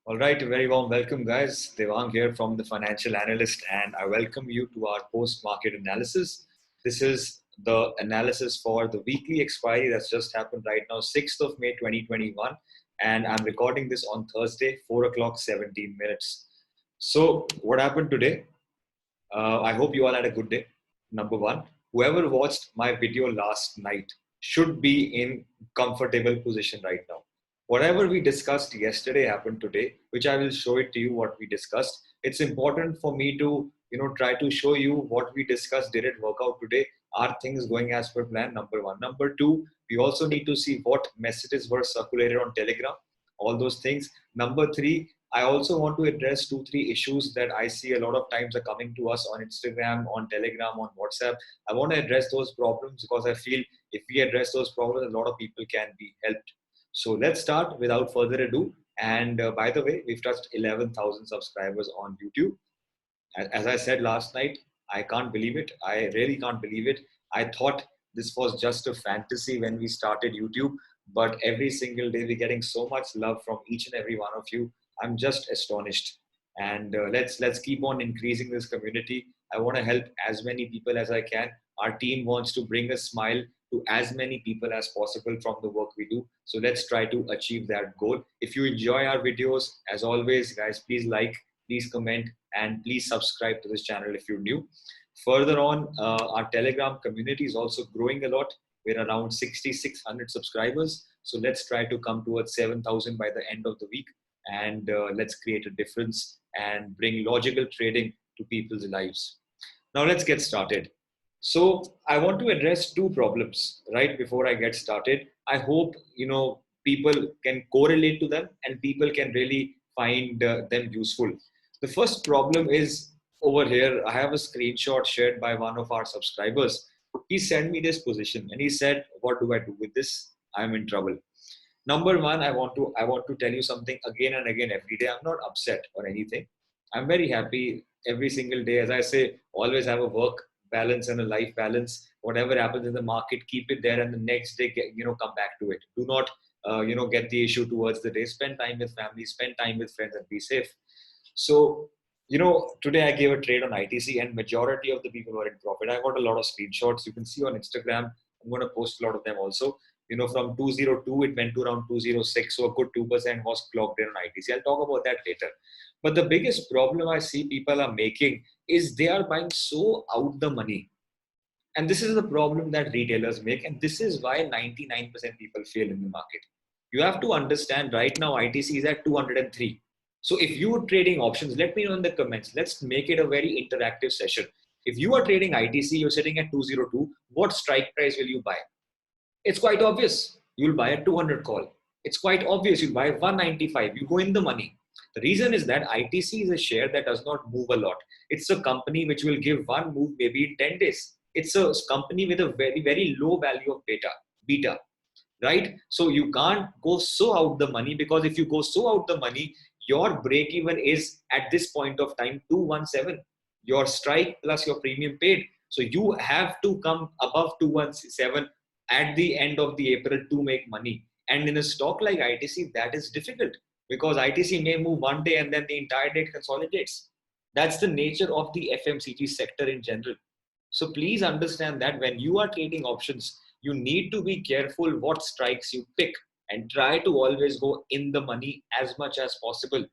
All right, a very warm welcome, guys. Devang here from the Financial Analyst, and I welcome you to our post-market analysis. This is the analysis for the weekly expiry that's just happened right now, 6th of May 2021, and I'm recording this on Thursday, 4 o'clock, 17 minutes. So, what happened today? I hope you all had a good day. Number one, whoever watched my video last night should be in comfortable position right now. Whatever we discussed yesterday happened today, which I will show it to you what we discussed. It's important for me to try to show you what we discussed. Did it work out today? Are things going as per plan? Number one. Number two, we also need to see what messages were circulated on Telegram. All those things. Number three, I also want to address two, three issues that I see a lot of times are coming to us on Instagram, on Telegram, on WhatsApp. I want to address those problems because I feel if we address those problems, a lot of people can be helped. So let's start without further ado. And by the way, we've touched 11,000 subscribers on YouTube. As I said last night, I can't believe it. I really can't believe it. I thought this was just a fantasy when we started YouTube, but every single day we're getting so much love from each and every one of you. I'm just astonished. And let's keep on increasing this community. I want to help as many people as I can. Our team wants to bring a smile to as many people as possible from the work we do. So let's try to achieve that goal. If you enjoy our videos, as always, guys, please like, please comment, and please subscribe to this channel if you're new. Further on, our Telegram community is also growing a lot. We're around 6,600 subscribers. So let's try to come towards 7,000 by the end of the week. And let's create a difference and bring logical trading to people's lives. Now let's get started. So I want to address two problems right before I get started. I hope people can correlate to them and people can really find them useful. The first problem is over here. I have a screenshot shared by one of our subscribers. He sent me this position and he said, "What do I do with this? I'm in trouble." Number one, I want to tell you something again and again every day. I'm not upset or anything. I'm very happy every single day. As I say, always have a work balance and a life balance. Whatever happens in the market, keep it there, and the next day, come back to it. Do not, get the issue towards the day. Spend time with family, spend time with friends, and be safe. So, today I gave a trade on ITC, and majority of the people were in profit. I got a lot of screenshots. You can see on Instagram. I'm going to post a lot of them also. From 202, it went to around 206. So a good 2% was clocked in on ITC. I'll talk about that later. But the biggest problem I see people are making is they are buying so out the money. And this is the problem that retailers make. And this is why 99% people fail in the market. You have to understand right now ITC is at 203. So if you are trading options, let me know in the comments. Let's make it a very interactive session. If you are trading ITC, you're sitting at 202. What strike price will you buy? It's quite obvious. You'll buy a 200 call. It's quite obvious. You'll buy 195. You go in the money. The reason is that ITC is a share that does not move a lot. It's a company which will give one move maybe in 10 days. It's a company with a very, very low value of beta, right? So you can't go so out the money, because if you go so out the money, your break even is at this point of time 217. Your strike plus your premium paid. So you have to come above 217 at the end of the April to make money. And in a stock like ITC, that is difficult because ITC may move one day and then the entire day consolidates. That's the nature of the FMCG sector in general. So please understand that when you are trading options, you need to be careful what strikes you pick and try to always go in the money as much as possible.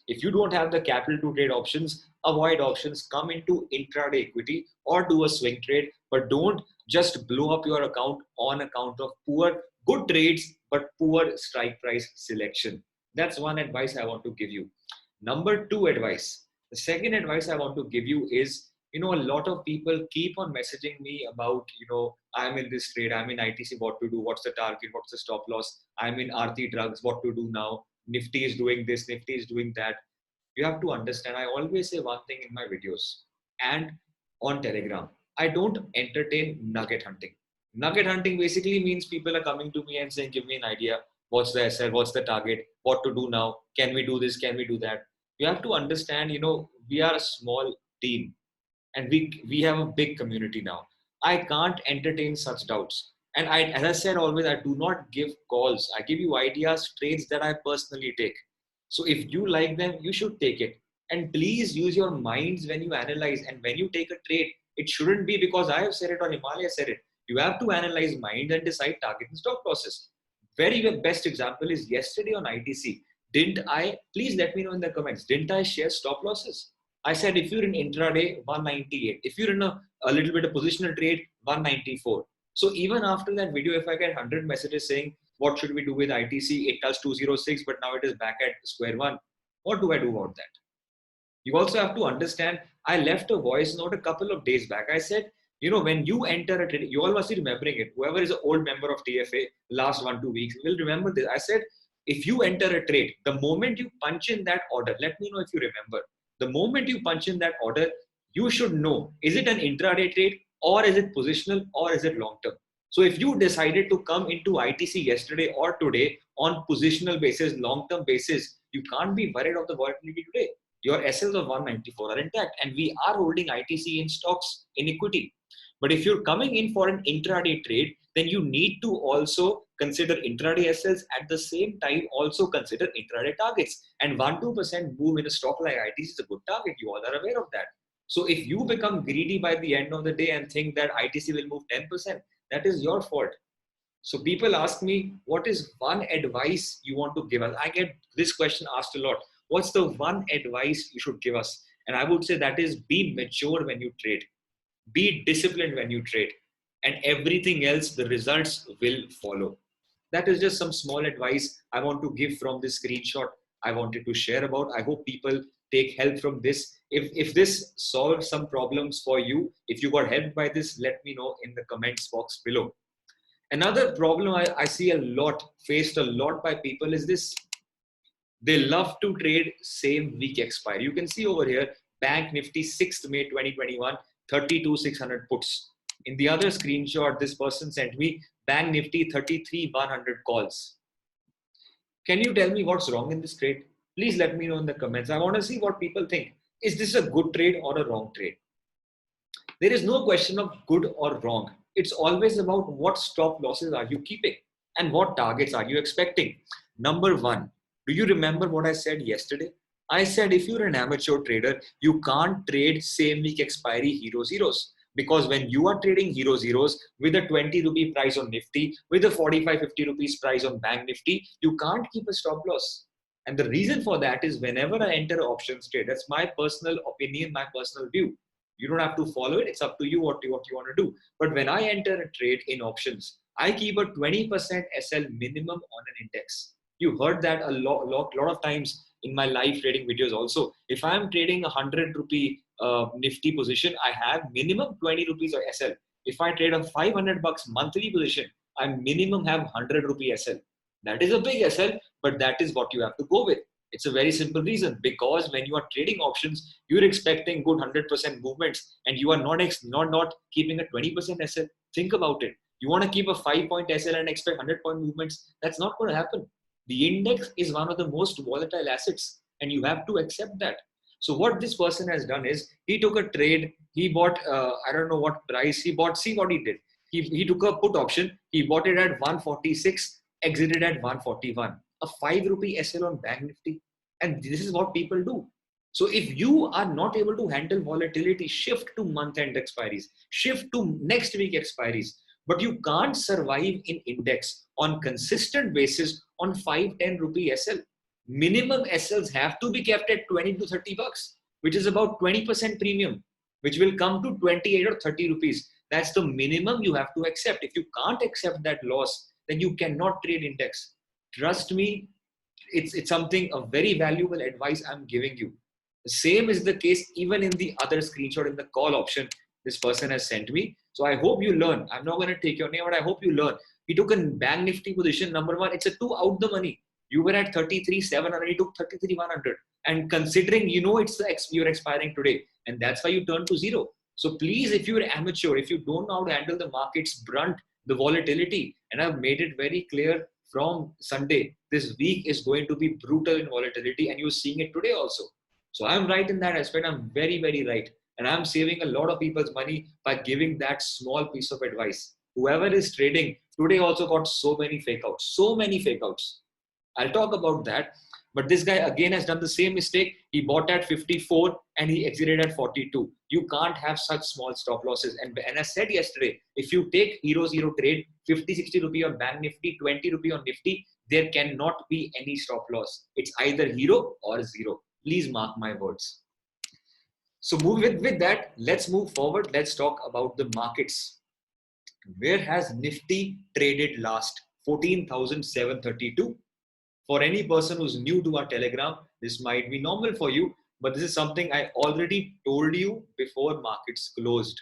If you don't have the capital to trade options, avoid options, come into intraday equity or do a swing trade, but don't just blow up your account on account of good trades, but poor strike price selection. That's one advice I want to give you. Number two advice. The second advice I want to give you is, a lot of people keep on messaging me about, I'm in this trade, I'm in ITC, what to do, what's the target, what's the stop loss, I'm in RT drugs, what to do now, Nifty is doing this, Nifty is doing that. You have to understand, I always say one thing in my videos and on Telegram. I don't entertain nugget hunting. Nugget hunting basically means people are coming to me and saying, give me an idea. What's the SL? What's the target? What to do now? Can we do this? Can we do that? You have to understand, we are a small team and we have a big community now. I can't entertain such doubts. And as I said always, I do not give calls. I give you ideas, trades that I personally take. So if you like them, you should take it. And please use your minds when you analyze, and when you take a trade, it shouldn't be because I have said it or Himalaya said it. You have to analyze mind and decide target and stop losses. Very best example is yesterday on ITC. Didn't I, please let me know in the comments, didn't I share stop losses? I said if you're in intraday, 198. If you're in a little bit of positional trade, 194. So even after that video, if I get 100 messages saying, what should we do with ITC? It touched 206, but now it is back at square one. What do I do about that? You also have to understand, I left a voice note a couple of days back. I said, you know, when you enter a trade, you all must be remembering it. Whoever is an old member of TFA, last 1-2 weeks, will remember this. I said, if you enter a trade, the moment you punch in that order, let me know if you remember. The moment you punch in that order, you should know, is it an intraday trade or is it positional or is it long term? So if you decided to come into ITC yesterday or today on positional basis, long term basis, you can't be worried of the volatility today. Your SLs of 194 are intact, and we are holding ITC in stocks in equity. But if you're coming in for an intraday trade, then you need to also consider intraday SLs, at the same time also consider intraday targets. And 1-2% move in a stock like ITC is a good target. You all are aware of that. So if you become greedy by the end of the day and think that ITC will move 10%, that is your fault. So people ask me, what is one advice you want to give us? I get this question asked a lot. What's the one advice you should give us? And I would say that is, be mature when you trade. Be disciplined when you trade. And everything else, the results will follow. That is just some small advice I want to give from this screenshot I wanted to share about. I hope people take help from this. If this solves some problems for you, if you got helped by this, let me know in the comments box below. Another problem I see faced a lot by people is this. They love to trade same week expiry. You can see over here, Bank Nifty 6th May 2021, 32,600 puts. In the other screenshot, this person sent me Bank Nifty 33,100 calls. Can you tell me what's wrong in this trade? Please let me know in the comments. I want to see what people think. Is this a good trade or a wrong trade? There is no question of good or wrong. It's always about what stop losses are you keeping and what targets are you expecting. Number one, do you remember what I said yesterday? I said if you're an amateur trader, you can't trade same week expiry hero zeros. Because when you are trading hero zeros with a 20 rupee price on Nifty, with a 45-50 rupees price on Bank Nifty, you can't keep a stop loss. And the reason for that is whenever I enter an options trade, that's my personal opinion, my personal view. You don't have to follow it. It's up to you what you want to do. But when I enter a trade in options, I keep a 20% SL minimum on an index. You heard that a lot of times in my live trading videos also. If I'm trading a 100 rupee Nifty position, I have minimum 20 rupees of SL. If I trade a 500 bucks monthly position, I minimum have 100 rupee SL. That is a big SL, but that is what you have to go with. It's a very simple reason, because when you are trading options, you're expecting good 100% movements, and you are not keeping a 20% SL. Think about it. You want to keep a 5-point SL and expect 100-point movements. That's not going to happen. The index is one of the most volatile assets, and you have to accept that. So what this person has done is he took a trade. He bought, I don't know what price he bought. See what he did. He took a put option. He bought it at 146, exited at 141. A 5 rupee SL on Bank Nifty. And this is what people do. So if you are not able to handle volatility, shift to month-end expiries, shift to next week expiries. But you can't survive in index on consistent basis on 5-10 rupee SL. Minimum SLs have to be kept at 20 to 30 bucks, which is about 20% premium, which will come to 28 or 30 rupees. That's the minimum you have to accept. If you can't accept that loss, then you cannot trade index. Trust me, it's something, a very valuable advice I'm giving you. The same is the case even in the other screenshot in the call option this person has sent me. So I hope you learn. I'm not going to take your name, but I hope you learn. He took a Bank Nifty position, number one. It's a 2 out the money. You were at 33,700. He took 33,100. And considering, you're expiring today, and that's why you turn to zero. So please, if you're amateur, if you don't know how to handle the market's brunt, the volatility, and I've made it very clear from Sunday, this week is going to be brutal in volatility, and you're seeing it today also. So I'm right in that aspect. I'm very, very right. And I'm saving a lot of people's money by giving that small piece of advice. Whoever is trading today also got so many fake outs. I'll talk about that. But this guy again has done the same mistake. He bought at 54 and he exited at 42. You can't have such small stop losses. And I said yesterday, if you take Hero Zero trade, 50, 60 rupee on Bank Nifty, 20 rupee on Nifty, there cannot be any stop loss. It's either hero or zero. Please mark my words. So with that, let's move forward. Let's talk about the markets. Where has Nifty traded last? 14,732. For any person who's new to our Telegram, this might be normal for you, but this is something I already told you before markets closed.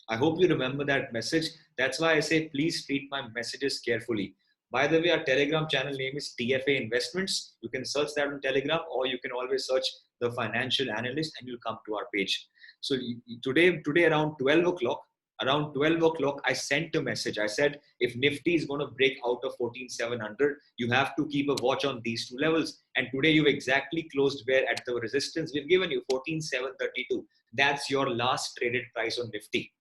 I hope you remember that message. That's why I say, please treat my messages carefully. By the way, our Telegram channel name is TFA Investments. You can search that on Telegram, or you can always search the financial analyst and you'll come to our page. So today around 12 o'clock, I sent a message. I said, if Nifty is going to break out of 14,700, you have to keep a watch on these two levels. And today you've exactly closed where at the resistance we've given you, 14,732. That's your last traded price on Nifty.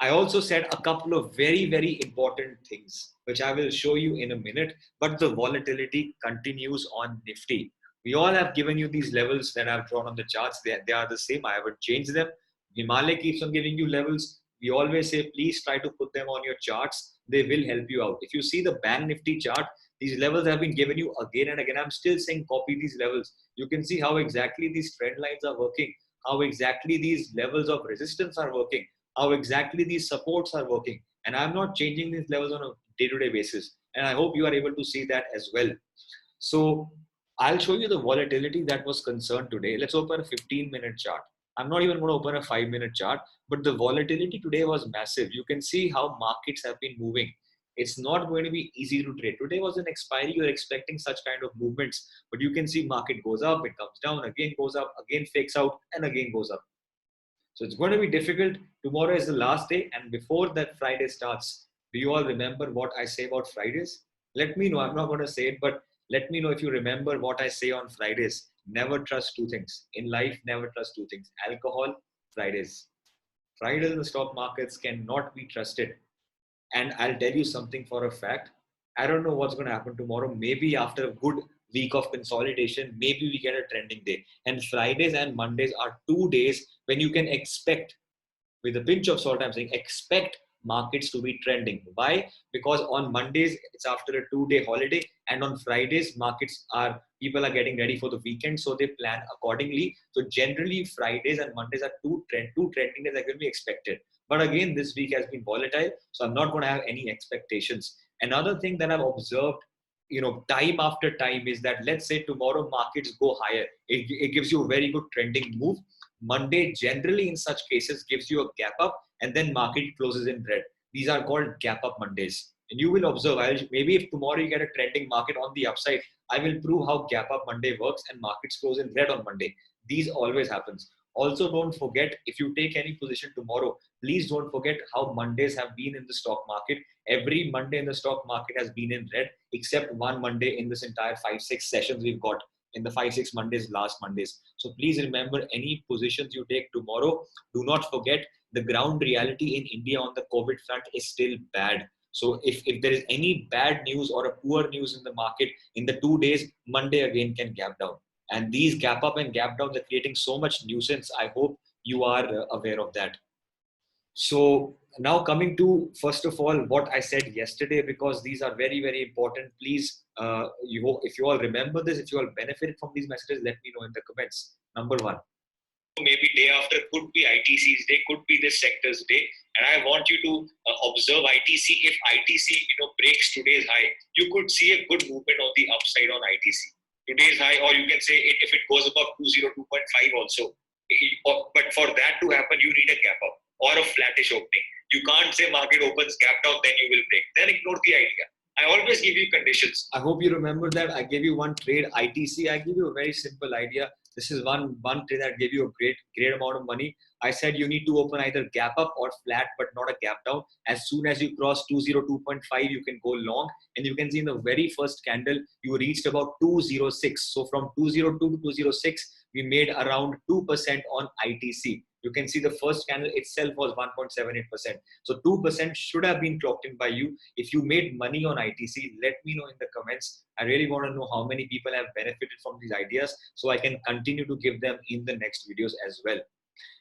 I also said a couple of very, very important things, which I will show you in a minute, but the volatility continues on Nifty. We all have given you these levels that I've drawn on the charts. They are the same. I haven't changed them. Himalaya keeps on giving you levels. We always say, please try to put them on your charts. They will help you out. If you see the Bank Nifty chart, these levels have been given you again and again. I'm still saying copy these levels. You can see how exactly these trend lines are working, how exactly these levels of resistance are working, how exactly these supports are working. And I'm not changing these levels on a day-to-day basis. And I hope you are able to see that as well. So I'll show you the volatility that was concerned today. Let's open a 15-minute chart. I'm not even going to open a 5-minute chart, but the volatility today was massive. You can see how markets have been moving. It's not going to be easy to trade. Today was an expiry. You're expecting such kind of movements, but you can see market goes up, it comes down, again goes up, again fakes out, and again goes up. So it's going to be difficult. Tomorrow is the last day, and before that Friday starts, do you all remember what I say about Fridays? Let me know. I'm not going to say it, but let me know if you remember what I say on Fridays. Never trust two things. In life, never trust two things. Alcohol, Fridays. Fridays in the stock markets cannot be trusted. And I'll tell you something for a fact. I don't know what's going to happen tomorrow. Maybe after a good week of consolidation, maybe we get a trending day. And Fridays and Mondays are 2 days when you can expect, with a pinch of salt, I'm saying expect markets to be trending. Why? Because on Mondays, it's after a 2-day holiday. And on Fridays, people are getting ready for the weekend. So they plan accordingly. So generally, Fridays and Mondays are two trending days that can be expected. But again, this week has been volatile. So I'm not going to have any expectations. Another thing that I've observed, time after time is that, let's say tomorrow markets go higher. It gives you a very good trending move. Monday generally in such cases gives you a gap up and then market closes in red. These are called gap up Mondays. And you will observe, maybe if tomorrow you get a trending market on the upside, I will prove how gap up Monday works and markets close in red on Monday. These always happens. Also, don't forget, if you take any position tomorrow, please don't forget how Mondays have been in the stock market. Every Monday in the stock market has been in red, except one Monday in this entire 5-6 sessions we've got in the 5-6 Mondays, last Mondays. So please remember, any positions you take tomorrow, do not forget the ground reality in India on the COVID front is still bad. So if there is any bad news or a poor news in the market in the 2 days, Monday again can gap down. And these gap up and gap down are creating so much nuisance. I hope you are aware of that. So now coming to, first of all, what I said yesterday, because these are very, very important. Please, if you all remember this, if you all benefited from these messages, let me know in the comments. Number one, maybe day after could be ITC's day, could be this sector's day. And I want you to observe ITC. If ITC breaks today's high, you could see a good movement on the upside on ITC. Today's high, or you can say if it goes above 202.5 also. But for that to happen, you need a gap up or a flattish opening. You can't say market opens gap down, then you will break. Then ignore the idea. I always give you conditions. I hope you remember that. I gave you one trade, ITC. I give you a very simple idea. This is one trade that gave you a great amount of money. I said you need to open either gap up or flat, but not a gap down. As soon as you cross 202.5, you can go long. And you can see in the very first candle, you reached about 206. So from 202 to 206, we made around 2% on ITC. You can see the first candle itself was 1.78%. So 2% should have been clocked in by you. If you made money on ITC, let me know in the comments. I really want to know how many people have benefited from these ideas so I can continue to give them in the next videos as well.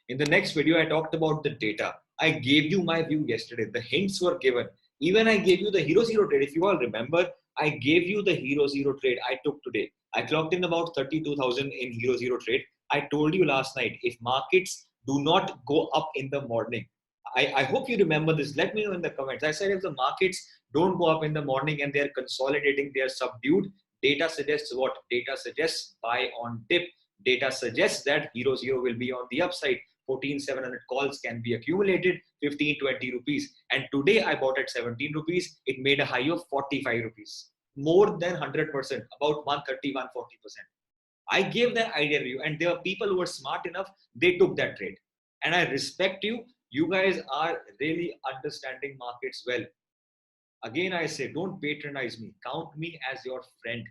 In the next video, I talked about the data. I gave you my view yesterday. The hints were given. Even I gave you the Hero Zero trade. If you all remember, I gave you the Hero Zero trade I took today. I clocked in about 32,000 in Hero Zero trade. I told you last night, if markets do not go up in the morning, I hope you remember this. Let me know in the comments. I said if the markets don't go up in the morning and they're consolidating, they're subdued, data suggests what? Data suggests buy on dip. Data suggests that Hero Zero will be on the upside. 14,700 calls can be accumulated, 15-20 rupees. And today I bought at 17 rupees. It made a high of 45 rupees. More than 100%, about 130, 140%. I gave that idea to you, and there were people who were smart enough, they took that trade. And I respect you. You guys are really understanding markets well. Again, I say, don't patronize me. Count me as your friend.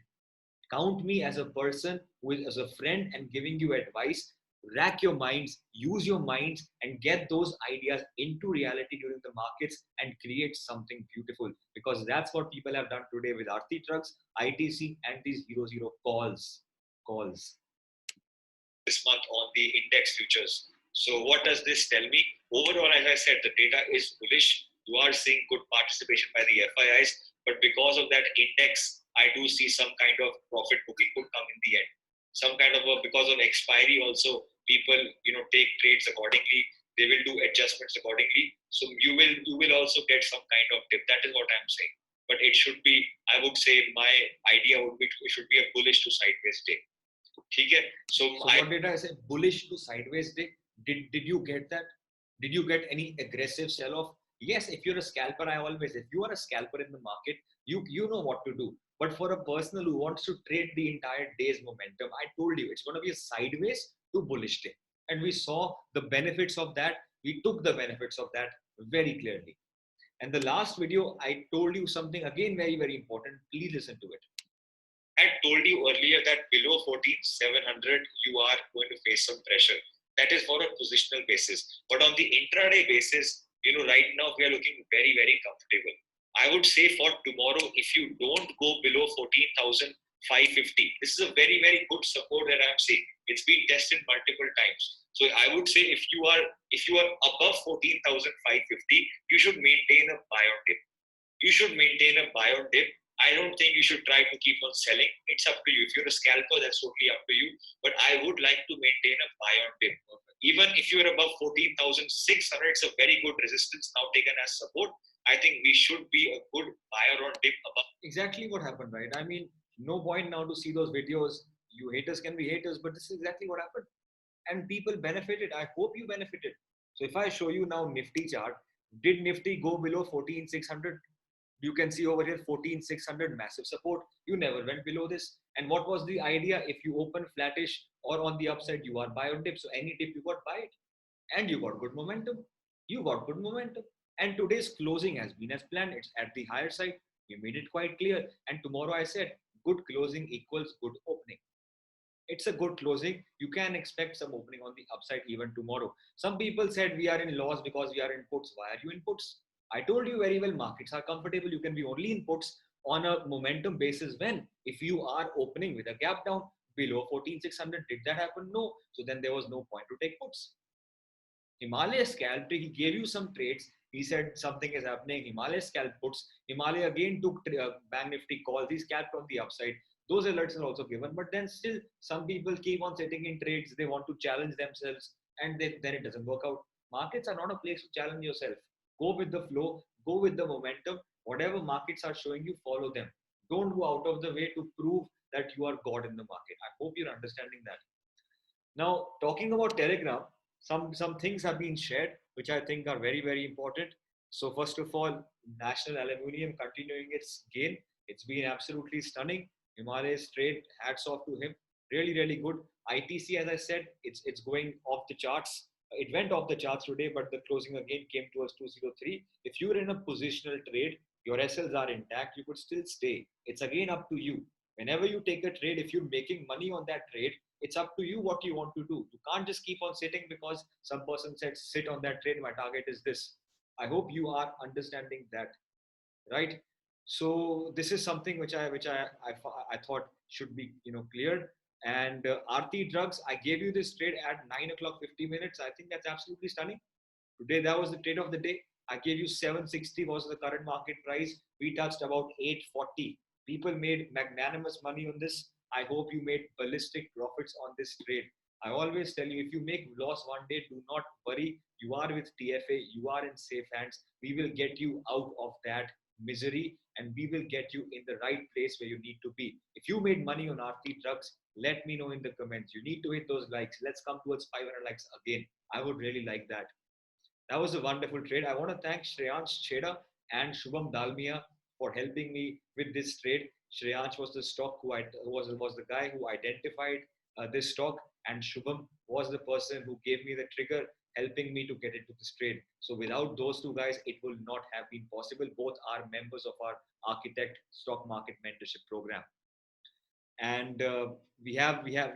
Count me as a person who is as a friend and giving you advice. Rack your minds, use your minds, and get those ideas into reality during the markets and create something beautiful. Because that's what people have done today with Aarti Trucks, ITC, and these Hero Zero calls. This month on the index futures. So what does this tell me? Overall, as I said, the data is bullish. You are seeing good participation by the FIIs, but because of that index, I do see some kind of profit booking could come in the end. Some kind of because of expiry also, people take trades accordingly. They will do adjustments accordingly. So you will also get some kind of dip. That is what I'm saying. But it should be, I would say, my idea would be it should be a bullish to sideways day. Okay? So what did I say? Bullish to sideways day. Did you get that? Did you get any aggressive sell-off? Yes, if you're a scalper, if you are a scalper in the market, you know what to do. But for a person who wants to trade the entire day's momentum, I told you it's going to be a sideways to bullish day. And we saw the benefits of that. We took the benefits of that very clearly. And the last video, I told you something again very, very important. Please listen to it. I told you earlier that below 14,700, you are going to face some pressure. That is for a positional basis. But on the intraday basis, right now we are looking very, very comfortable. I would say for tomorrow, if you don't go below 14,550, this is a very, very good support that I'm seeing. It's been tested multiple times. So I would say if you are above 14,550, you should maintain a buy on dip. You should maintain a buy on dip. I don't think you should try to keep on selling. It's up to you. If you're a scalper, that's totally up to you. But I would like to maintain a buy on dip. Even if you're above 14,600, it's a very good resistance now taken as support. I think we should be a good buyer on dip above. Exactly what happened, right? I mean, no point now to see those videos. You haters can be haters, but this is exactly what happened. And people benefited. I hope you benefited. So if I show you now Nifty chart, did Nifty go below 14,600? You can see over here 14,600 massive support. You never went below this. And what was the idea? If you open flattish or on the upside, you are buy on dip. So any dip you got buy it. And you got good momentum. And today's closing has been as planned. It's at the higher side. We made it quite clear. And tomorrow I said, good closing equals good opening. It's a good closing. You can expect some opening on the upside even tomorrow. Some people said we are in loss because we are in puts. Why are you in puts? I told you very well, markets are comfortable. You can be only in puts on a momentum basis when? If you are opening with a gap down below 14,600, did that happen? No. So then there was no point to take puts. Himalaya scalped, he gave you some trades. He said something is happening. Himalaya scalp puts. Himalaya again took Bank Nifty calls. He scalped on the upside. Those alerts are also given. But then still, some people keep on sitting in trades. They want to challenge themselves. And then it doesn't work out. Markets are not a place to challenge yourself. Go with the flow. Go with the momentum. Whatever markets are showing you, follow them. Don't go out of the way to prove that you are God in the market. I hope you're understanding that. Now, talking about Telegram, some things have been shared, which I think are very, very important. So first of all, National Aluminium continuing its gain. It's been absolutely stunning. Himalayas trade, hats off to him. Really, really good. ITC, as I said, it's going off the charts. It went off the charts today, but the closing again came to us 203. If you're in a positional trade, your SLs are intact, you could still stay. It's again up to you. Whenever you take a trade, if you're making money on that trade, it's up to you what you want to do. You can't just keep on sitting because some person said sit on that trade, my target is this. I hope you are understanding that, right? So this is something which I thought should be cleared. And Aarti Drugs, I gave you this trade at 9 o'clock 50 minutes. I think that's absolutely stunning. Today, that was the trade of the day. I gave you 760 was the current market price. We touched about 840. People made magnanimous money on this. I hope you made ballistic profits on this trade. I always tell you, if you make loss one day, do not worry. You are with TFA. You are in safe hands. We will get you out of that misery and we will get you in the right place where you need to be. If you made money on RT Drugs, let me know in the comments. You need to hit those likes. Let's come towards 500 likes again. I would really like that. That was a wonderful trade. I want to thank Shreyansh Chheda and Shubham Dalmia for helping me with this trade. Shreyansh was the stock was the guy who identified this stock, and Shubham was the person who gave me the trigger, helping me to get into this trade. So without those two guys, it will not have been possible. Both are members of our Architect Stock Market Mentorship Program. And we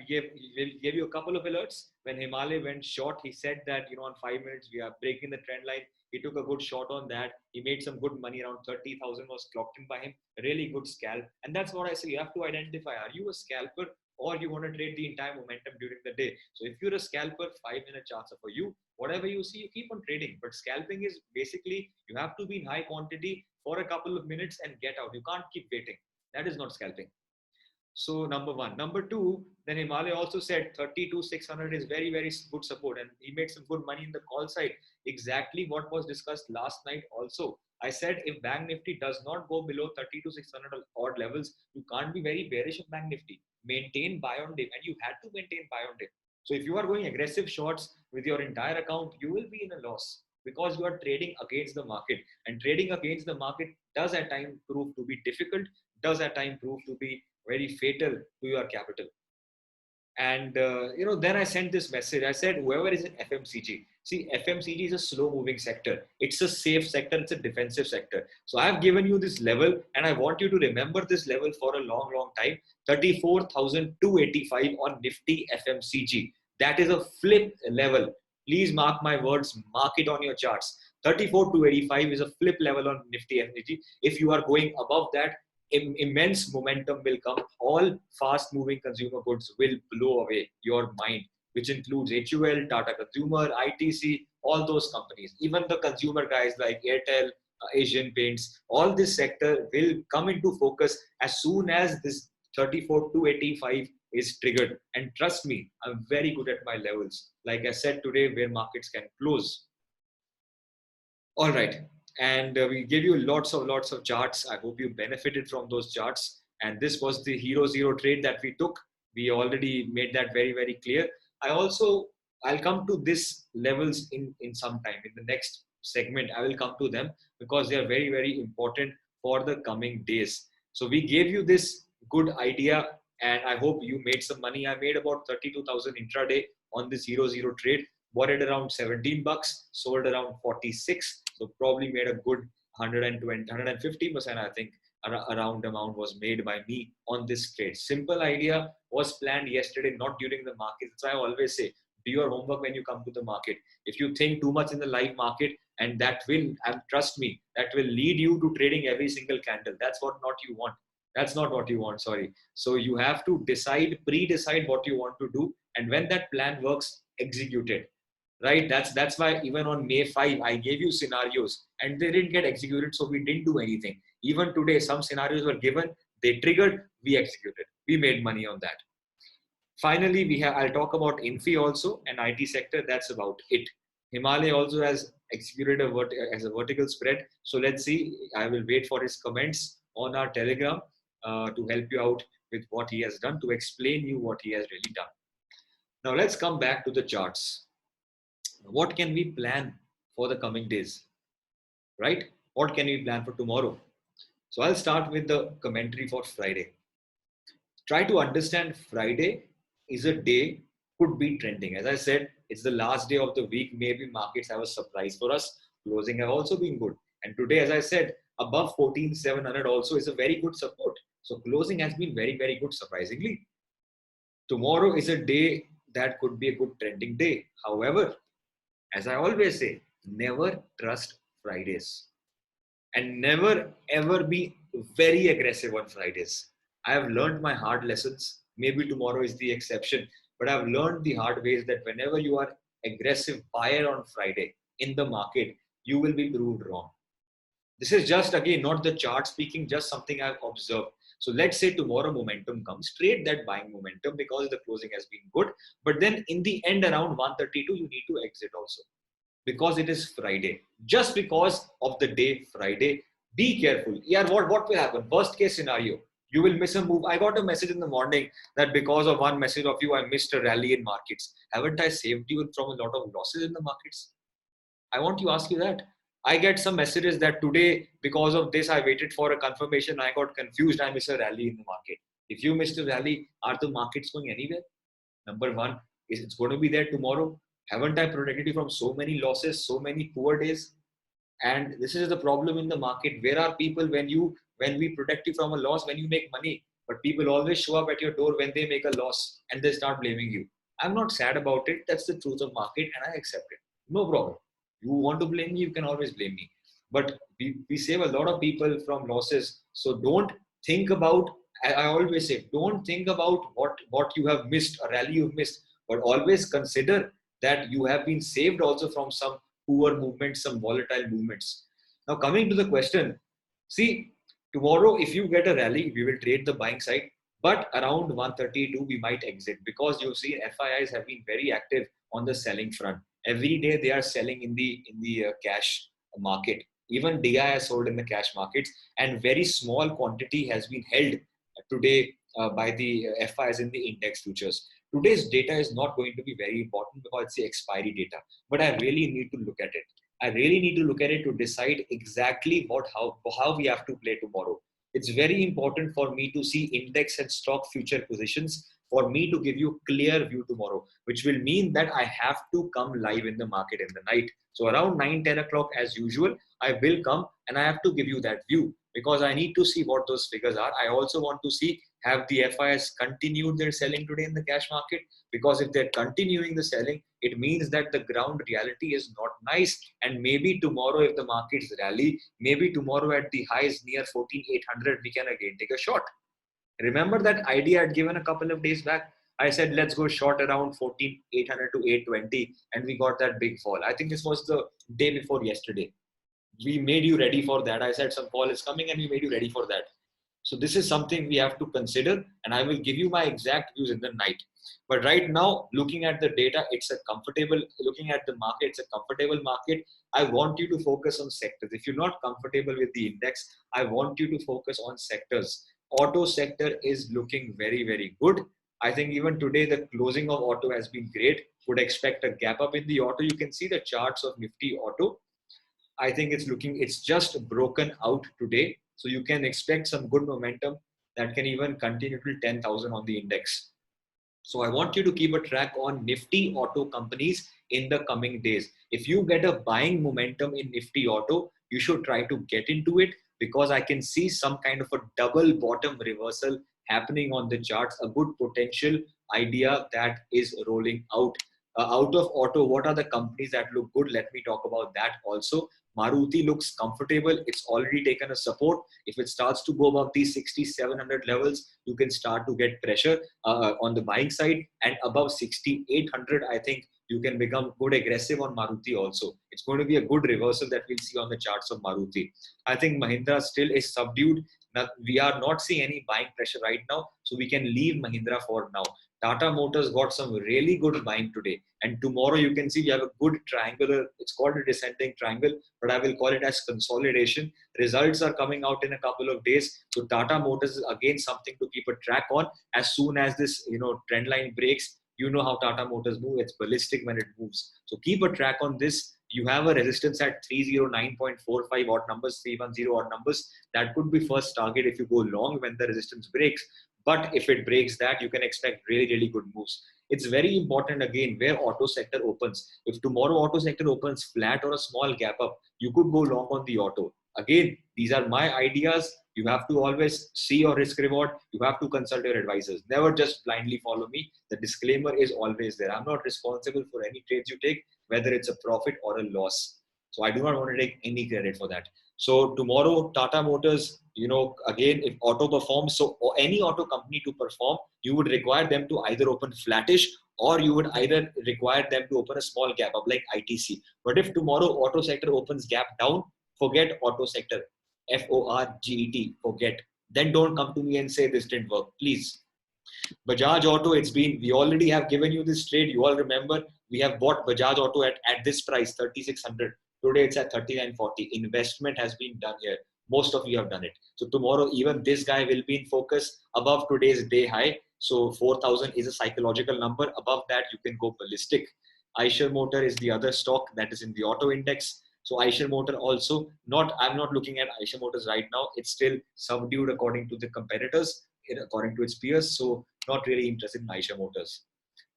gave you a couple of alerts. When Himalaya went short, he said that on 5 minutes we are breaking the trend line. He took a good shot on that. He made some good money. Around 30,000 was clocked in by him. Really good scalp. And that's what I say. You have to identify: are you a scalper or you want to trade the entire momentum during the day? So if you're a scalper, 5-minute charts are for you. Whatever you see, you keep on trading. But scalping is basically you have to be in high quantity for a couple of minutes and get out. You can't keep waiting. That is not scalping. So number one. Number two, then Himalaya also said 32,600 is very, very good support. And he made some good money in the call side. Exactly what was discussed last night also. I said if Bank Nifty does not go below 32,600 odd levels, you can't be very bearish of Bank Nifty. Maintain buy on dip. And you had to maintain buy on dip. So if you are going aggressive shorts with your entire account, you will be in a loss because you are trading against the market. And trading against the market does at times prove to be difficult, does at times prove to be very fatal to your capital. And then I sent this message. I said, whoever is in FMCG, see, FMCG is a slow moving sector. It's a safe sector. It's a defensive sector. So I have given you this level and I want you to remember this level for a long, long time. 34,285 on Nifty FMCG. That is a flip level. Please mark my words, mark it on your charts. 34,285 is a flip level on Nifty FMCG. If you are going above that, immense momentum will come. All fast moving consumer goods will blow away your mind, which includes HUL, Tata Consumer, ITC, all those companies. Even the consumer guys like Airtel, Asian Paints, all this sector will come into focus as soon as this 34,285 is triggered. And trust me, I'm very good at my levels. Like I said today, where markets can close. All right. And we gave you lots of charts. I hope you benefited from those charts. And this was the hero zero trade that we took. We already made that very, very clear. I'll come to this levels in some time. In the next segment, I will come to them because they are very, very important for the coming days. So we gave you this good idea and I hope you made some money. I made about 32,000 intraday on this hero zero trade. Bought it around 17 bucks, sold around 46. So probably made a good 120, 150%, I think, around amount was made by me on this trade. Simple idea, was planned yesterday, not during the market. That's why I always say, do your homework when you come to the market. If you think too much in the live market, and that will, and trust me, that will lead you to trading every single candle. That's what not you want. That's not what you want, sorry. So you have to decide, pre-decide what you want to do. And when that plan works, execute it. Right? That's why even on May 5, I gave you scenarios and they didn't get executed. So we didn't do anything. Even today, some scenarios were given, they triggered, we executed. We made money on that. Finally, I'll talk about Infi also, an IT sector. That's about it. Himalaya also has executed as a vertical spread. So let's see. I will wait for his comments on our Telegram to help you out with what he has done, to explain you what he has really done. Now let's come back to the charts. What can we plan for the coming days, right? What can we plan for tomorrow? So I'll start with the commentary for Friday. Try to understand Friday is a day, could be trending. As I said, it's the last day of the week. Maybe markets have a surprise for us. Closing have also been good. And today, as I said, above 14,700 also is a very good support. So closing has been very, very good, surprisingly. Tomorrow is a day that could be a good trending day. However, as I always say, never trust Fridays and never ever be very aggressive on Fridays. I have learned my hard lessons. Maybe tomorrow is the exception, but I've learned the hard ways that whenever you are aggressive buyer on Friday in the market, you will be proved wrong. This is just again not the chart speaking, just something I've observed. So let's say tomorrow momentum comes, trade that buying momentum because the closing has been good. But then in the end around 132, you need to exit also because it is Friday. Just because of the day Friday, be careful. Yeah, what will happen? Worst case scenario, you will miss a move. I got a message in the morning that because of one message of you, I missed a rally in markets. Haven't I saved you from a lot of losses in the markets? I want to ask you that. I get some messages that today, because of this, I waited for a confirmation. I got confused. I missed a rally in the market. If you missed a rally, are the markets going anywhere? Number one, is it's going to be there tomorrow? Haven't I protected you from so many losses, so many poor days? And this is the problem in the market. Where are people when we protect you from a loss, when you make money? But people always show up at your door when they make a loss and they start blaming you. I'm not sad about it. That's the truth of market and I accept it. No problem. You want to blame me, you can always blame me. But we save a lot of people from losses. So don't think about, I always say, don't think about what you have missed, a rally you've missed, but always consider that you have been saved also from some poor movements, some volatile movements. Now, coming to the question, see, tomorrow, if you get a rally, we will trade the buying side, but around 132, we might exit because you see FIIs have been very active on the selling front. Every day they are selling in the cash market. Even DI has sold in the cash markets, and very small quantity has been held today by the FIs in the index futures. Today's data is not going to be very important because it's the expiry data, but I really need to look at it. I really need to look at it to decide exactly how we have to play tomorrow. It's very important for me to see index and stock future positions for me to give you clear view tomorrow, which will mean that I have to come live in the market in the night. So around 9-10 o'clock as usual, I will come and I have to give you that view because I need to see what those figures are. I also want to see, have the FIs continued their selling today in the cash market? Because if they're continuing the selling, it means that the ground reality is not nice. And maybe tomorrow, if the markets rally, maybe tomorrow at the highs near 14,800, we can again take a shot. Remember that idea I'd given a couple of days back? I said, let's go short around 14,800 to 820, and we got that big fall. I think this was the day before yesterday. We made you ready for that. I said some fall is coming and we made you ready for that. So this is something we have to consider, and I will give you my exact views in the night. But right now, looking at the data, it's a comfortable, looking at the market, it's a comfortable market. I want you to focus on sectors. If you're not comfortable with the index, I want you to focus on sectors. Auto sector is looking very, very good. I think even today, the closing of auto has been great. Would expect a gap up in the auto. You can see the charts of Nifty auto. I think it's just broken out today. So you can expect some good momentum that can even continue till 10,000 on the index. So I want you to keep a track on Nifty auto companies in the coming days. If you get a buying momentum in Nifty auto, you should try to get into it because I can see some kind of a double bottom reversal happening on the charts, a good potential idea that is rolling out. Out of auto, what are the companies that look good? Let me talk about that also. Maruti looks comfortable. It's already taken a support. If it starts to go above these 6,700 levels, you can start to get pressure on the buying side, and above 6,800, I think you can become good aggressive on Maruti also. It's going to be a good reversal that we'll see on the charts of Maruti. I think Mahindra still is subdued. Now, we are not seeing any buying pressure right now, so we can leave Mahindra for now. Tata Motors got some really good buying today, and tomorrow you can see we have a good triangular, it's called a descending triangle, but I will call it as consolidation. Results are coming out in a couple of days, so Tata Motors is again something to keep a track on. As soon as this trend line breaks, you know how Tata Motors move, it's ballistic when it moves. So keep a track on this. You have a resistance at 309.45 odd numbers, 310 odd numbers. That could be first target if you go long when the resistance breaks. But if it breaks that, you can expect really, really good moves. It's very important again where auto sector opens. If tomorrow auto sector opens flat or a small gap up, you could go long on the auto. Again, these are my ideas. You have to always see your risk reward. You have to consult your advisors. Never just blindly follow me. The disclaimer is always there. I'm not responsible for any trades you take, whether it's a profit or a loss. So I do not want to take any credit for that. So tomorrow, Tata Motors, again, if auto performs, so any auto company to perform, you would require them to either open flattish, or you would either require them to open a small gap up like ITC. But if tomorrow auto sector opens gap down, forget auto sector. FORGET, forget. Then don't come to me and say this didn't work, please. Bajaj Auto, we already have given you this trade. You all remember, we have bought Bajaj Auto at this price, 3,600. Today it's at 3,940. Investment has been done here. Most of you have done it. So tomorrow, even this guy will be in focus above today's day high. So 4,000 is a psychological number. Above that, you can go ballistic. Eicher Motor is the other stock that is in the auto index. So Eicher Motor also, I'm not looking at Eicher Motors right now. It's still subdued according to the competitors, according to its peers. So not really interested in Eicher Motors.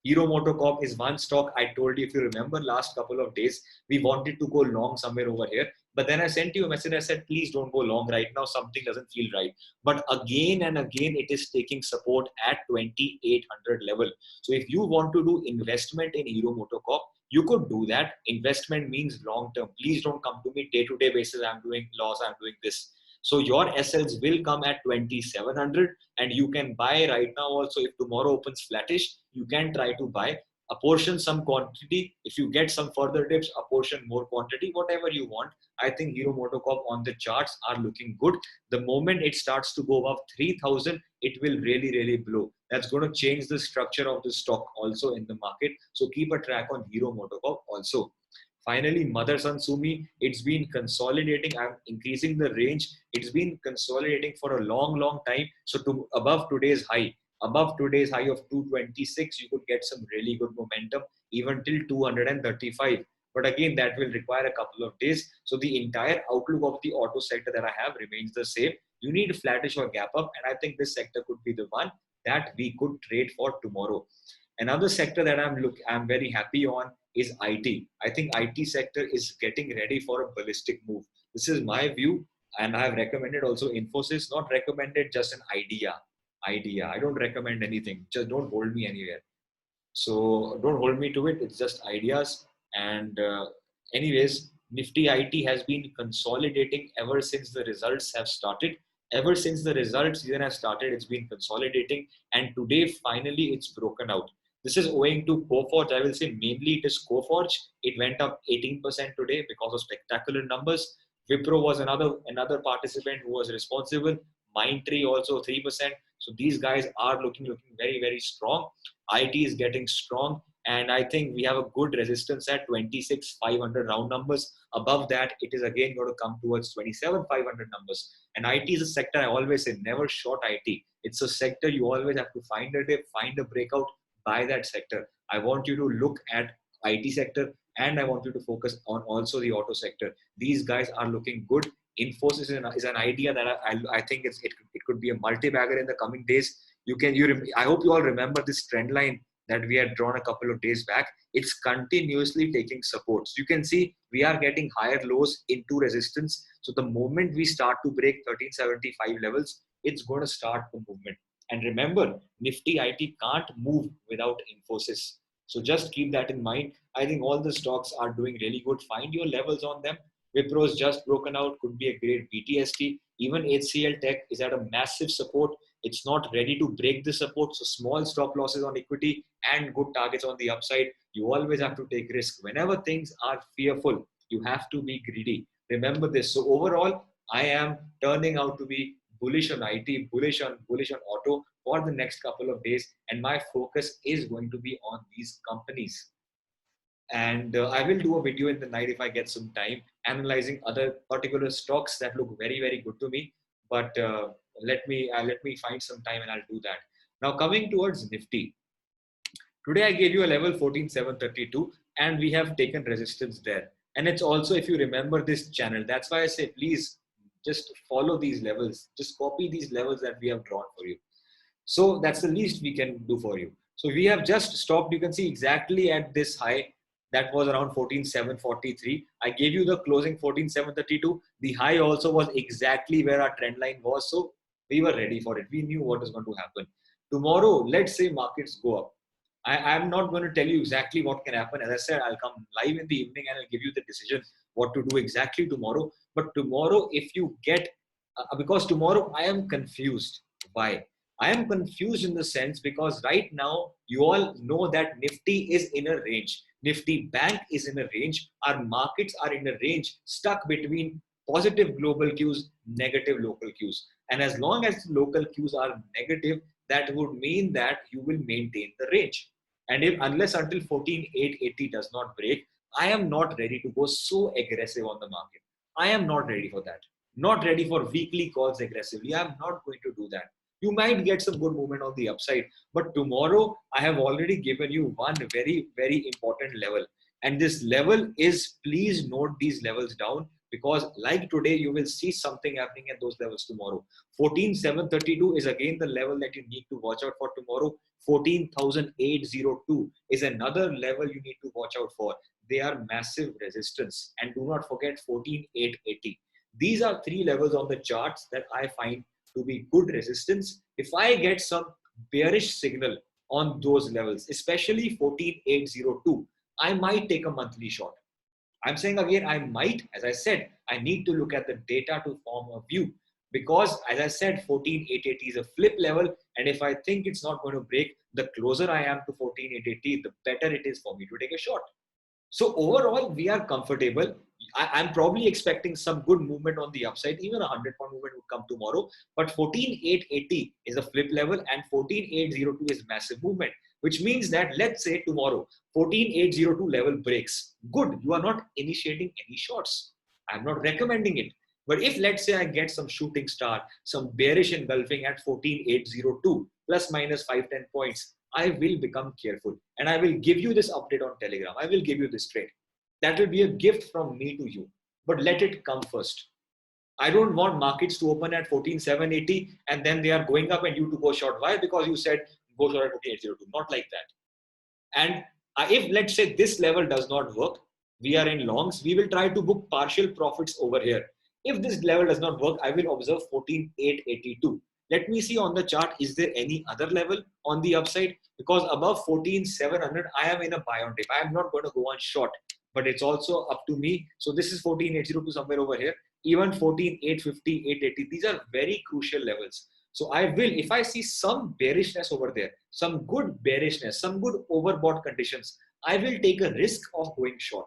Hero MotoCorp is one stock I told you, if you remember last couple of days, we wanted to go long somewhere over here. But then I sent you a message. I said, please don't go long right now. Something doesn't feel right. But again and again, it is taking support at 2,800 level. So if you want to do investment in Hero MotoCorp, you could do that. Investment means long term. Please don't come to me day-to-day basis. I'm doing loss. I'm doing this. So your SLs will come at 2,700, and you can buy right now also. If tomorrow opens flattish, you can try to buy a portion, some quantity. If you get some further dips, a portion, more quantity, whatever you want. I think Hero MotoCorp on the charts are looking good. The moment it starts to go above 3,000, it will really, really blow. That's going to change the structure of the stock also in the market. So keep a track on Hero MotoCorp also. Finally, Motherson Sumi, it's been consolidating. I'm increasing the range. It's been consolidating for a long, long time. So to above today's high of 226, you could get some really good momentum even till 235. But again, that will require a couple of days. So the entire outlook of the auto sector that I have remains the same. You need flattish or gap up. And I think this sector could be the one that we could trade for tomorrow. Another sector that I'm very happy on is IT. I think IT sector is getting ready for a ballistic move. This is my view, and I have recommended also Infosys. Not recommended, just an idea. I don't recommend anything. Just don't hold me anywhere. So don't hold me to it. It's just ideas. And anyways, Nifty IT has been consolidating ever since the results have started. Ever since the results season has started, it's been consolidating. And today, finally, it's broken out. This is owing to Coforge. I will say mainly it is Coforge. It went up 18% today because of spectacular numbers. Wipro was another participant who was responsible. Mindtree also 3%. So these guys are looking very, very strong. IT is getting strong. And I think we have a good resistance at 26,500 round numbers. Above that, it is again going to come towards 27,500 numbers. And IT is a sector I always say, never short IT. It's a sector you always have to find a dip, find a breakout, buy that sector. I want you to look at IT sector, and I want you to focus on also the auto sector. These guys are looking good. Infosys is an idea that I think it could be a multi-bagger in the coming days. I hope you all remember this trend line that we had drawn a couple of days back. It's continuously taking supports. You can see we are getting higher lows into resistance. So the moment we start to break 1375 levels, it's going to start the movement. And remember, Nifty IT can't move without Infosys. So just keep that in mind. I think all the stocks are doing really good. Find your levels on them. Wipro's just broken out, could be a great BTST. Even HCL Tech is at a massive support. It's not ready to break the support. So small stop losses on equity and good targets on the upside. You always have to take risk. Whenever things are fearful, you have to be greedy. Remember this. So overall, I am turning out to be bullish on IT, bullish on auto for the next couple of days. And my focus is going to be on these companies. And I will do a video in the night if I get some time, analyzing other particular stocks that look very, very good to me. But let me find some time and I'll do that. Now coming towards Nifty. Today I gave you a level 14,732 and we have taken resistance there. And it's also, if you remember this channel, that's why I say, please just follow these levels. Just copy these levels that we have drawn for you. So that's the least we can do for you. So we have just stopped. You can see exactly at this high. That was around 14,743. I gave you the closing 14,732. The high also was exactly where our trend line was. So we were ready for it. We knew what was going to happen. Tomorrow, let's say markets go up. I'm not going to tell you exactly what can happen. As I said, I'll come live in the evening and I'll give you the decision what to do exactly tomorrow. But tomorrow, if you get, because tomorrow I am confused. Why? I am confused in the sense because right now you all know that Nifty is in a range. Nifty Bank is in a range. Our markets are in a range stuck between positive global cues, negative local cues. And as long as local cues are negative, that would mean that you will maintain the range. And if unless until 14,880 does not break, I am not ready to go so aggressive on the market. I am not ready for that. Not ready for weekly calls aggressively. I'm not going to do that. You might get some good movement on the upside, but tomorrow I have already given you one very, very important level. And this level is, please note these levels down, because like today, you will see something happening at those levels tomorrow. 14,732 is again the level that you need to watch out for tomorrow. 14,802 is another level you need to watch out for. They are massive resistance. And do not forget 14,880. These are three levels on the charts that I find to be good resistance. If I get some bearish signal on those levels, especially 14,802, I might take a monthly short. I'm saying again, I might, as I said, I need to look at the data to form a view, because as I said, 14,880 is a flip level. And if I think it's not going to break, the closer I am to 14,880, the better it is for me to take a short. So overall, we are comfortable. I'm probably expecting some good movement on the upside. Even a 100-point movement would come tomorrow. But 14,880 is a flip level and 14,802 is massive movement, which means that let's say tomorrow 14,802 level breaks. Good. You are not initiating any shorts. I'm not recommending it. But if let's say I get some shooting star, some bearish engulfing at 14,802 plus minus 5-10 points, I will become careful and I will give you this update on Telegram. I will give you this trade. That will be a gift from me to you, but let it come first. I don't want markets to open at 14,780 and then they are going up and you to go short. Why? Because you said go short at 14,802. Not like that. And if let's say this level does not work, we are in longs, we will try to book partial profits over here. If this level does not work, I will observe 14,882. Let me see on the chart, is there any other level on the upside? Because above 14,700, I am in a buy on dip. I am not going to go on short, but it's also up to me. So this is 14,802 somewhere over here. Even 14,850, 880, these are very crucial levels. So I will, if I see some bearishness over there, some good bearishness, some good overbought conditions, I will take a risk of going short.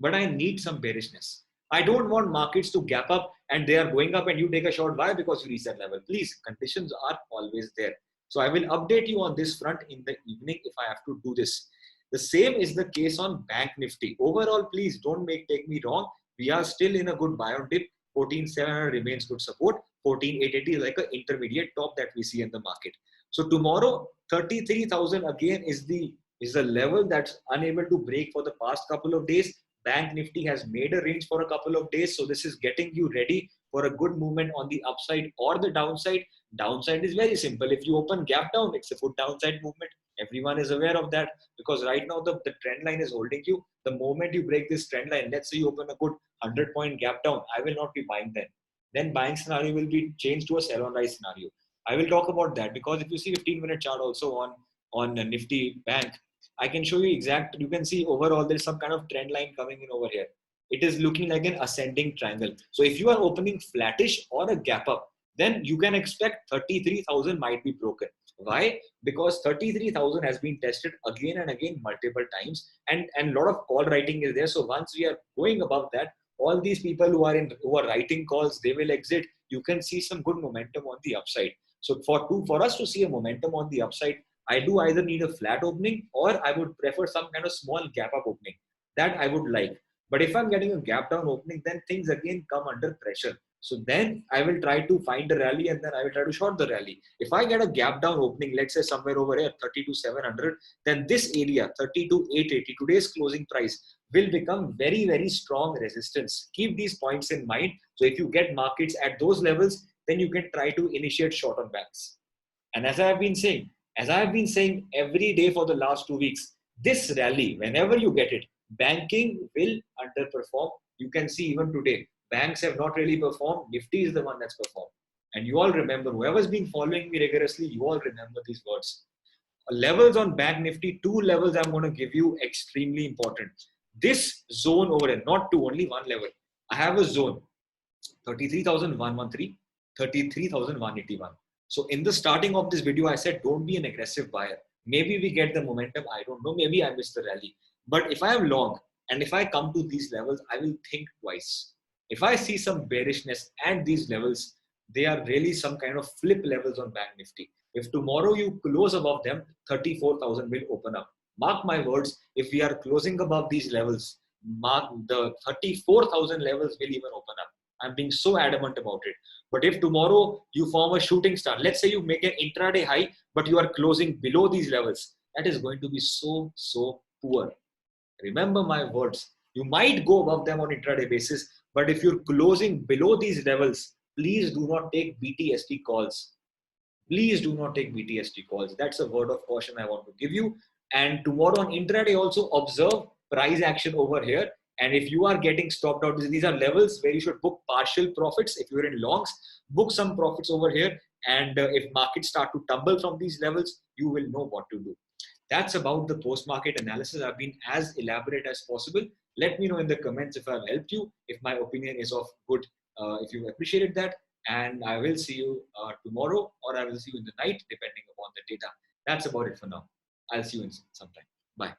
But I need some bearishness. I don't want markets to gap up and they are going up and you take a short. Why? Because you reach that level. Please, conditions are always there. So I will update you on this front in the evening if I have to do this. The same is the case on Bank Nifty. Overall, please don't take me wrong. We are still in a good buy on dip. 14,700 remains good support. 14,880 is like an intermediate top that we see in the market. So tomorrow, 33,000 again is the level that's unable to break for the past couple of days. Bank Nifty has made a range for a couple of days. So this is getting you ready for a good movement on the upside or the downside. Downside is very simple. If you open gap down, it's a good downside movement. Everyone is aware of that because right now the trend line is holding you. The moment you break this trend line, let's say you open a good 100-point gap down, I will not be buying then. Then buying scenario will be changed to a sell on rise scenario. I will talk about that because if you see 15-minute chart also on Nifty Bank, I can show you exact, you can see overall there's some kind of trend line coming in over here. It is looking like an ascending triangle. So if you are opening flattish or a gap up, then you can expect 33,000 might be broken. Why? Because 33,000 has been tested again and again multiple times and a lot of call writing is there. So once we are going above that, all these people who are writing calls, they will exit. You can see some good momentum on the upside. So for us to see a momentum on the upside, I do either need a flat opening or I would prefer some kind of small gap up opening. That I would like. But if I'm getting a gap down opening, then things again come under pressure. So then I will try to find a rally and then I will try to short the rally. If I get a gap down opening, let's say somewhere over here, 32,700, then this area, 32,880, today's closing price will become very, very strong resistance. Keep these points in mind. So if you get markets at those levels, then you can try to initiate short on banks. And as I have been saying every day for the last 2 weeks, this rally, whenever you get it, Banking will underperform. You can see even today, banks have not really performed. Nifty is the one that's performed. And you all remember, whoever's been following me rigorously, you all remember these words. Levels on Bank Nifty, two levels I'm going to give you extremely important. This zone over here, not two, only one level. I have a zone 33,113, 33,181. So in the starting of this video, I said, don't be an aggressive buyer. Maybe we get the momentum. I don't know. Maybe I missed the rally. But if I am long and if I come to these levels, I will think twice. If I see some bearishness at these levels, they are really some kind of flip levels on Bank Nifty. If tomorrow you close above them, 34,000 will open up. Mark my words, if we are closing above these levels, mark the 34,000 levels will even open up. I'm being so adamant about it. But if tomorrow you form a shooting star, let's say you make an intraday high, but you are closing below these levels, that is going to be so poor. Remember my words. You might go above them on intraday basis, but if you're closing below these levels, please do not take BTST calls. Please do not take BTST calls. That's a word of caution I want to give you. And tomorrow on intraday, also observe price action over here. And if you are getting stopped out, these are levels where you should book partial profits. If you're in longs, book some profits over here. And if markets start to tumble from these levels, you will know what to do. That's about the post-market analysis. I've been as elaborate as possible. Let me know in the comments if I've helped you, if my opinion is of good, if you appreciated that. And I will see you tomorrow, or I will see you in the night, depending upon the data. That's about it for now. I'll see you in some time. Bye.